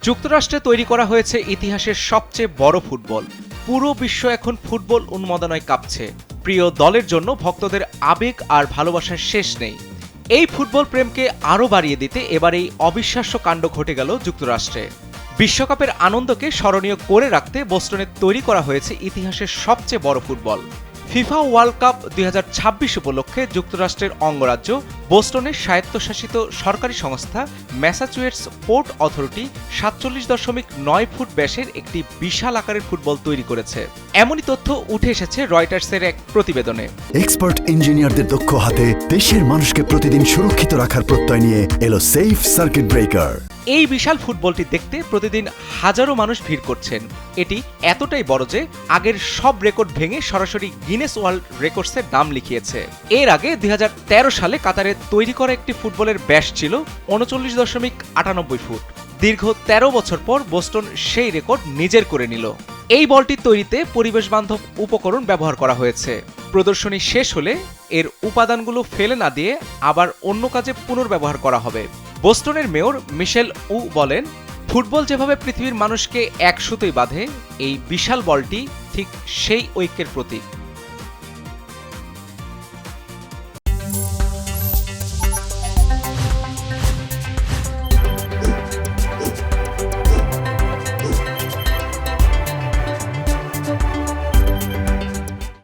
যুক্তরাষ্ট্রে তৈরি করা হয়েছে ইতিহাসের সবচেয়ে বড় ফুটবল। পুরো বিশ্ব এখন ফুটবল উন্মাদনায় কাঁপছে। প্রিয় দলের জন্য ভক্তদের আবেগ আর ভালোবাসার শেষ নেই। এই ফুটবল প্রেমকে আরও বাড়িয়ে দিতে এবার এই অবিশ্বাস্য কাণ্ড ঘটে গেল যুক্তরাষ্ট্রে। বিশ্বকাপের আনন্দকে স্মরণীয় করে রাখতে বোস্টনে তৈরি করা হয়েছে ইতিহাসের সবচেয়ে বড় ফুটবল। ফিফা ওয়ার্ল্ড কাপ ২০২৬ উপলক্ষে যুক্তরাষ্ট্রের অঙ্গরাজ্য বোস্টনের স্বায়ত্তশাসিত সরকারি সংস্থা ম্যাসাচুসেটস পোর্ট অথরিটি ৪৭.৯ ফুট ব্যাসের একটি বিশাল আকারের ফুটবল তৈরি করেছে। এমনই তথ্য উঠে এসেছে রয়টার্সের এক প্রতিবেদনে। এক্সপার্ট ইঞ্জিনিয়ারদের দক্ষ হাতে দেশের মানুষকে প্রতিদিন সুরক্ষিত রাখার প্রত্যয় নিয়ে এলো সেফ সার্কিট ব্রেকার। এই বিশাল ফুটবলটি দেখতে প্রতিদিন হাজারো মানুষ ভিড় করছেন। এটি এতটাই বড় যে আগের সব রেকর্ড ভেঙে সরাসরি গিনেস ওয়ার্ল্ড রেকর্ডসের নাম লিখিয়েছে। এর আগে ২০১৩ সালে কাতারে তৈরি করা একটি ফুটবলের ব্যাস ছিল ৩৯.৯৮ ফুট। দীর্ঘ ১৩ বছর পর বোস্টন সেই রেকর্ড নিজের করে নিল। এই বলটি তৈরিতে পরিবেশ বান্ধব উপকরণ ব্যবহার করা হয়েছে। প্রদর্শনী শেষ হলে এর উপাদানগুলো ফেলে না দিয়ে আবার অন্য কাজে পুনর্ব্যবহার করা হবে। বোস্টনের মেয়র মিশেল উ বলেন, ফুটবল যেভাবে পৃথিবীর মানুষকে এক সুতোয় বাঁধে, এই বিশাল বলটি ঠিক সেই ঐক্যের প্রতীক।